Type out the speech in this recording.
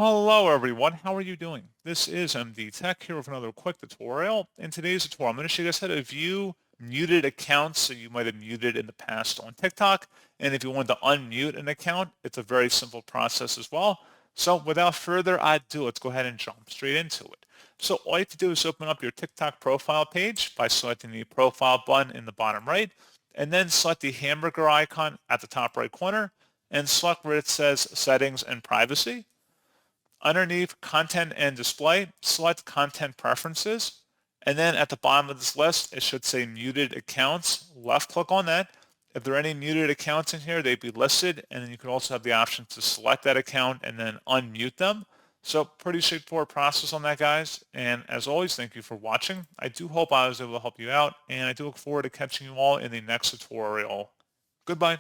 Hello everyone, how are you doing? This is MD Tech here with another quick tutorial. In today's tutorial, I'm going to show you guys how to view muted accounts so you might have muted in the past on TikTok. And if you want to unmute an account, it's a very simple process as well. So without further ado, let's go ahead and jump straight into it. So all you have to do is open up your TikTok profile page by selecting the profile button in the bottom right, and then select the hamburger icon at the top right corner, and select where it says Settings and Privacy. Underneath Content and Display, select Content Preferences. And then at the bottom of this list, it should say Muted Accounts. Left click on that. If there are any muted accounts in here, they'd be listed. And then you can also have the option to select that account and then unmute them. So pretty straightforward process on that, guys. And as always, thank you for watching. I do hope I was able to help you out. And I do look forward to catching you all in the next tutorial. Goodbye.